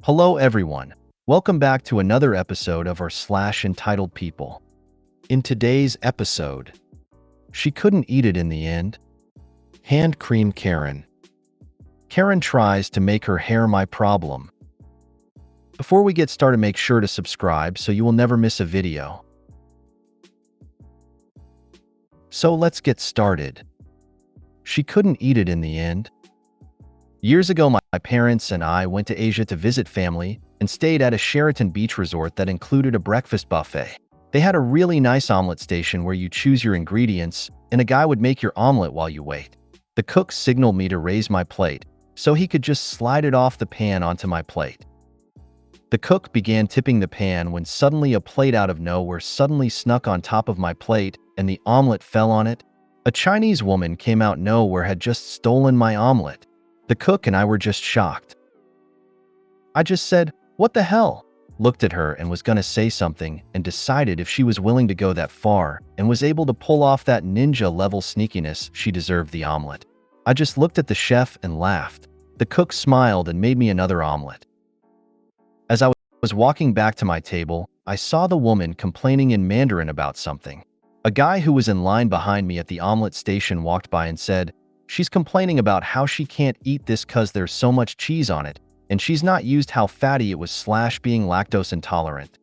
Hello everyone. Welcome back to another episode of our entitled people. In today's episode, she couldn't eat it in the end. Hand cream Karen. Karen tries to make her hair my problem. Before we get started, make sure to subscribe so you will never miss a video. So let's get started. She couldn't eat it in the end. Years ago, my parents and I went to Asia to visit family and stayed at a Sheraton beach resort that included a breakfast buffet. They had a really nice omelet station where you choose your ingredients, and a guy would make your omelet while you wait. The cook signaled me to raise my plate, so he could just slide it off the pan onto my plate. The cook began tipping the pan when suddenly a plate out of nowhere suddenly snuck on top of my plate and the omelet fell on it. A Chinese woman came out nowhere had just stolen my omelet. The cook and I were just shocked. I just said, "What the hell?" Looked at her and was gonna say something and decided if she was willing to go that far and was able to pull off that ninja-level sneakiness, she deserved the omelet. I just looked at the chef and laughed. The cook smiled and made me another omelet. As I was walking back to my table, I saw the woman complaining in Mandarin about something. A guy who was in line behind me at the omelet station walked by and said, "She's complaining about how she can't eat this cause there's so much cheese on it, and she's not used how fatty it was / being lactose intolerant."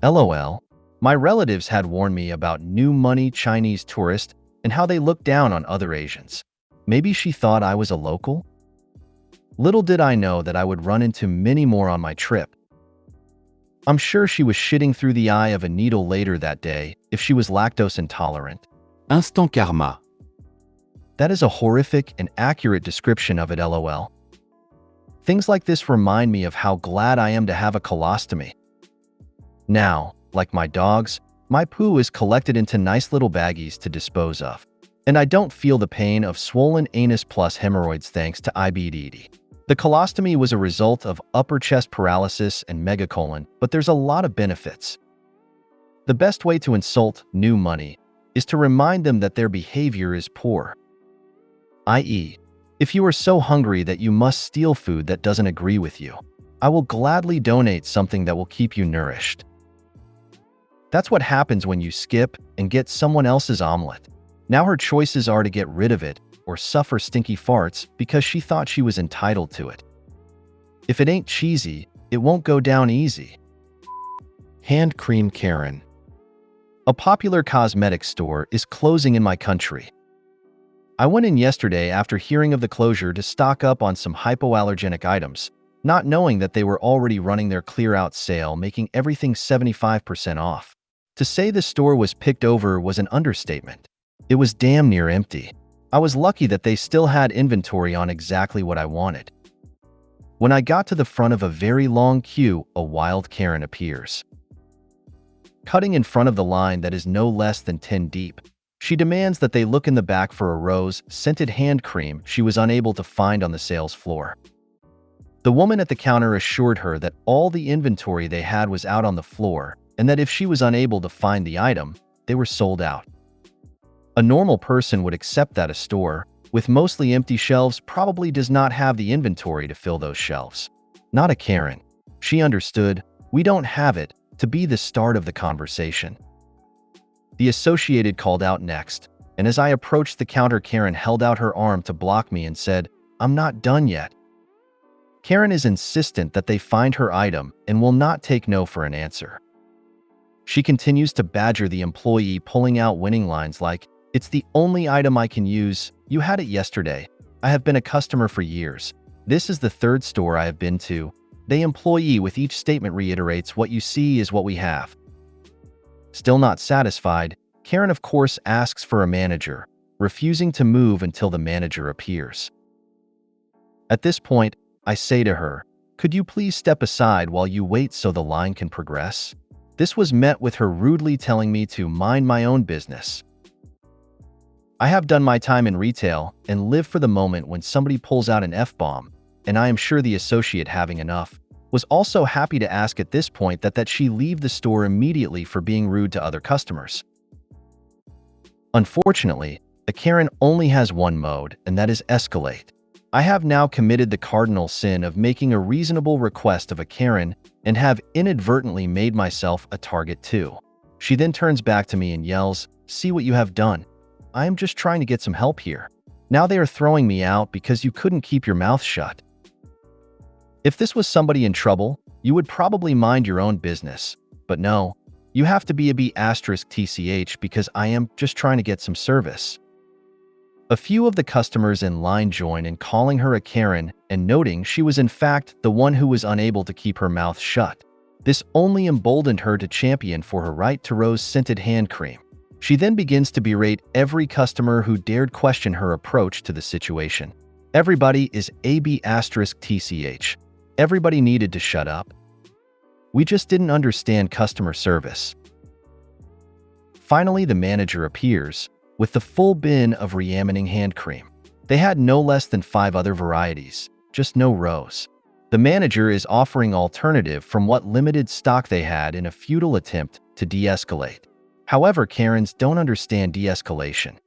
LOL. My relatives had warned me about new money Chinese tourists and how they look down on other Asians. Maybe she thought I was a local? Little did I know that I would run into many more on my trip. I'm sure she was shitting through the eye of a needle later that day if she was lactose intolerant. Instant karma. That is a horrific and accurate description of it, LOL. Things like this remind me of how glad I am to have a colostomy. Now, like my dogs, my poo is collected into nice little baggies to dispose of. And I don't feel the pain of swollen anus plus hemorrhoids thanks to IBD. The colostomy was a result of upper chest paralysis and megacolon, but there's a lot of benefits. The best way to insult new money is to remind them that their behavior is poor. I.e., if you are so hungry that you must steal food that doesn't agree with you, I will gladly donate something that will keep you nourished. That's what happens when you skip and get someone else's omelet. Now her choices are to get rid of it or suffer stinky farts because she thought she was entitled to it. If it ain't cheesy, it won't go down easy. Hand cream Karen. A popular cosmetics store is closing in my country. I went in yesterday after hearing of the closure to stock up on some hypoallergenic items, not knowing that they were already running their clear-out sale, making everything 75% off. To say the store was picked over was an understatement. It was damn near empty. I was lucky that they still had inventory on exactly what I wanted. When I got to the front of a very long queue, a wild Karen appears. Cutting in front of the line that is no less than 10 deep, she demands that they look in the back for a rose-scented hand cream she was unable to find on the sales floor. The woman at the counter assured her that all the inventory they had was out on the floor and that if she was unable to find the item, they were sold out. A normal person would accept that a store, with mostly empty shelves, probably does not have the inventory to fill those shelves. Not a Karen. She understood, "We don't have it," to be the start of the conversation. The associated called out next, and as I approached the counter, Karen held out her arm to block me and said, "I'm not done yet." Karen is insistent that they find her item and will not take no for an answer. She continues to badger the employee, pulling out winning lines like, "It's the only item I can use. You had it yesterday. I have been a customer for years. This is the third store I have been to." The employee with each statement reiterates, "What you see is what we have." Still not satisfied, Karen of course asks for a manager, refusing to move until the manager appears. At this point, I say to her, "Could you please step aside while you wait so the line can progress?" This was met with her rudely telling me to mind my own business. I have done my time in retail and live for the moment when somebody pulls out an F-bomb, and I am sure the associate, having enough, was also happy to ask at this point that she leave the store immediately for being rude to other customers. Unfortunately, a Karen only has one mode, and that is escalate. I have now committed the cardinal sin of making a reasonable request of a Karen and have inadvertently made myself a target too. She then turns back to me and yells, "See what you have done. I am just trying to get some help here. Now they are throwing me out because you couldn't keep your mouth shut." If this was somebody in trouble, you would probably mind your own business. But no, you have to be a B*TCH because I am just trying to get some service. A few of the customers in line join in calling her a Karen and noting she was in fact the one who was unable to keep her mouth shut. This only emboldened her to champion for her right to rose-scented hand cream. She then begins to berate every customer who dared question her approach to the situation. Everybody is A*TCH. Everybody needed to shut up. We just didn't understand customer service. Finally, the manager appears with the full bin of Reamening hand cream. They had no less than 5 other varieties, just no rose. The manager is offering alternative from what limited stock they had in a futile attempt to de-escalate. However, Karens don't understand de-escalation.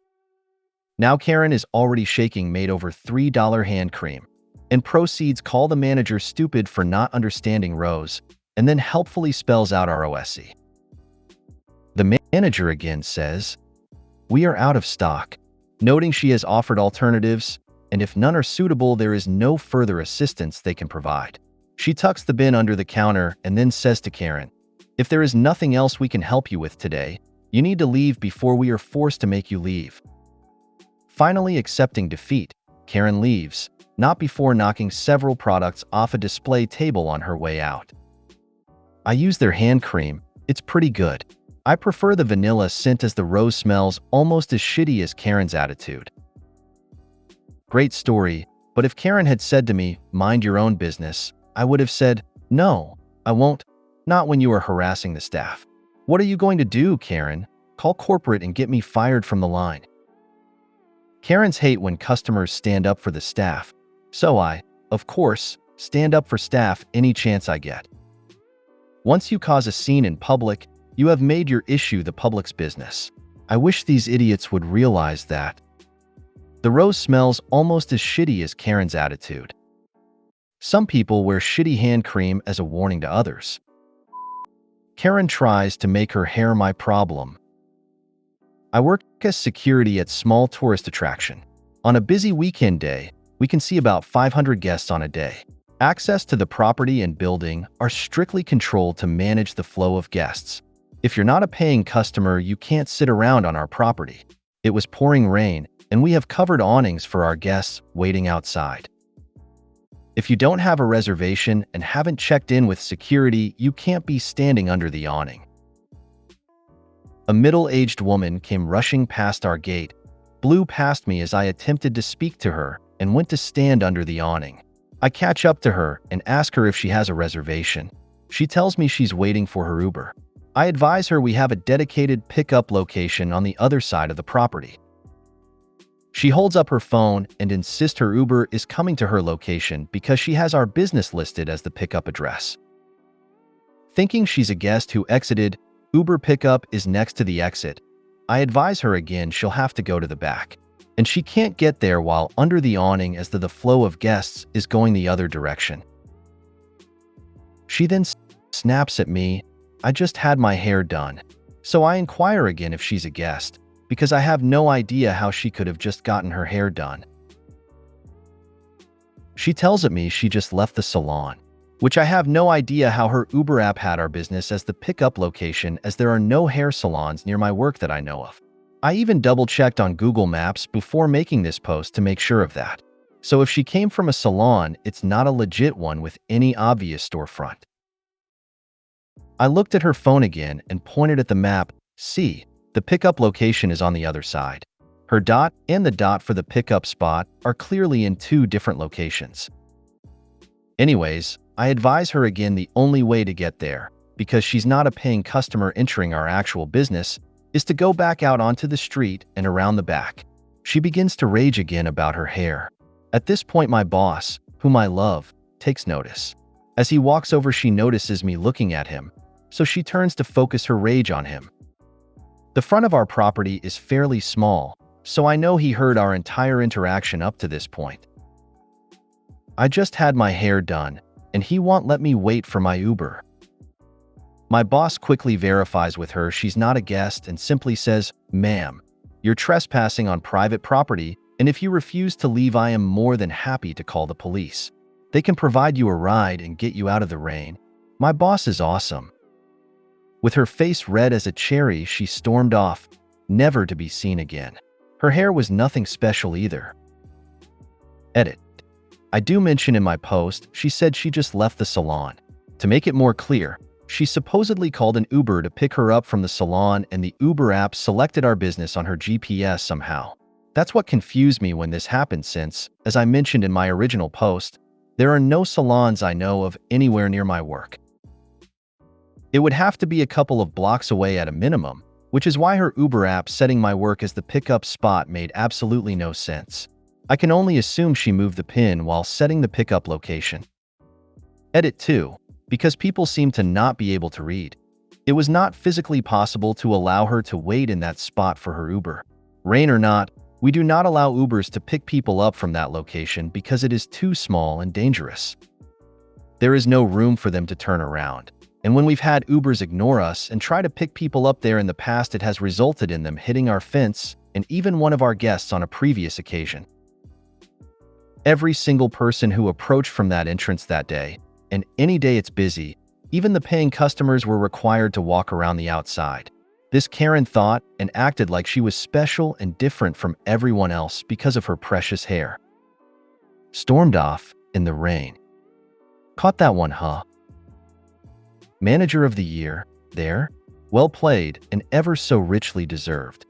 Now Karen is already shaking made over $3 hand cream and proceeds call the manager stupid for not understanding rose and then helpfully spells out ROSE. The manager again says, "We are out of stock," noting she has offered alternatives, and if none are suitable, there is no further assistance they can provide. She tucks the bin under the counter and then says to Karen, "If there is nothing else we can help you with today, you need to leave before we are forced to make you leave." Finally accepting defeat, Karen leaves, not before knocking several products off a display table on her way out. I use their hand cream. It's pretty good. I prefer the vanilla scent as the rose smells almost as shitty as Karen's attitude. Great story, but if Karen had said to me, "Mind your own business," I would have said, "No, I won't. Not when you are harassing the staff." "What are you going to do, Karen? Call corporate and get me fired from the line." Karens hate when customers stand up for the staff, so I, of course, stand up for staff any chance I get. Once you cause a scene in public, you have made your issue the public's business. I wish these idiots would realize that. The rose smells almost as shitty as Karen's attitude. Some people wear shitty hand cream as a warning to others. Karen tries to make her hair my problem. I work as security at small tourist attraction. On a busy weekend day, we can see about 500 guests on a day. Access to the property and building are strictly controlled to manage the flow of guests. If you're not a paying customer, you can't sit around on our property. It was pouring rain, and we have covered awnings for our guests waiting outside. If you don't have a reservation and haven't checked in with security, you can't be standing under the awning. A middle-aged woman came rushing past our gate, blew past me as I attempted to speak to her, and went to stand under the awning. I catch up to her and ask her if she has a reservation. She tells me she's waiting for her Uber. I advise her we have a dedicated pickup location on the other side of the property. She holds up her phone and insists her Uber is coming to her location because she has our business listed as the pickup address. Thinking she's a guest who exited, Uber pickup is next to the exit. I advise her again she'll have to go to the back, and she can't get there while under the awning as the flow of guests is going the other direction. She then snaps at me, "I just had my hair done." So I inquire again if she's a guest, because I have no idea how she could have just gotten her hair done. She tells me she just left the salon, which I have no idea how her Uber app had our business as the pickup location, as there are no hair salons near my work that I know of. I even double-checked on Google Maps before making this post to make sure of that. So if she came from a salon, it's not a legit one with any obvious storefront. I looked at her phone again and pointed at the map. See, the pickup location is on the other side. Her dot and the dot for the pickup spot are clearly in 2 different locations. Anyways, I advise her again the only way to get there, because she's not a paying customer entering our actual business, is to go back out onto the street and around the back. She begins to rage again about her hair. At this point, my boss, whom I love, takes notice. As he walks over, she notices me looking at him, so she turns to focus her rage on him. The front of our property is fairly small, so I know he heard our entire interaction up to this point. I just had my hair done, and he won't let me wait for my Uber. My boss quickly verifies with her she's not a guest and simply says, "Ma'am, you're trespassing on private property, and if you refuse to leave, I am more than happy to call the police. They can provide you a ride and get you out of the rain." My boss is awesome. With her face red as a cherry, she stormed off, never to be seen again. Her hair was nothing special either. Edit. I do mention in my post, she said she just left the salon. To make it more clear, she supposedly called an Uber to pick her up from the salon, and the Uber app selected our business on her GPS somehow. That's what confused me when this happened since, as I mentioned in my original post, there are no salons I know of anywhere near my work. It would have to be a couple of blocks away at a minimum, which is why her Uber app setting my work as the pickup spot made absolutely no sense. I can only assume she moved the pin while setting the pickup location. Edit 2. Because people seem to not be able to read. It was not physically possible to allow her to wait in that spot for her Uber. Rain or not, we do not allow Ubers to pick people up from that location because it is too small and dangerous. There is no room for them to turn around. And when we've had Ubers ignore us and try to pick people up there in the past, it has resulted in them hitting our fence and even one of our guests on a previous occasion. Every single person who approached from that entrance that day, and any day it's busy, even the paying customers were required to walk around the outside. This Karen thought and acted like she was special and different from everyone else because of her precious hair. Stormed off in the rain. Caught that one, huh? Manager of the Year, there? Well played and ever so richly deserved.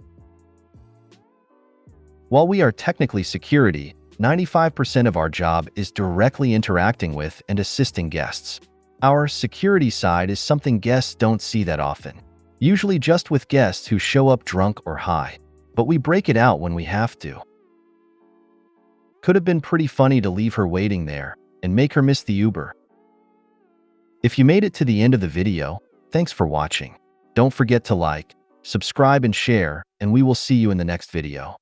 While we are technically security, 95% of our job is directly interacting with and assisting guests. Our security side is something guests don't see that often, usually just with guests who show up drunk or high, but we break it out when we have to. Could have been pretty funny to leave her waiting there and make her miss the Uber. If you made it to the end of the video, thanks for watching. Don't forget to like, subscribe, and share, and we will see you in the next video.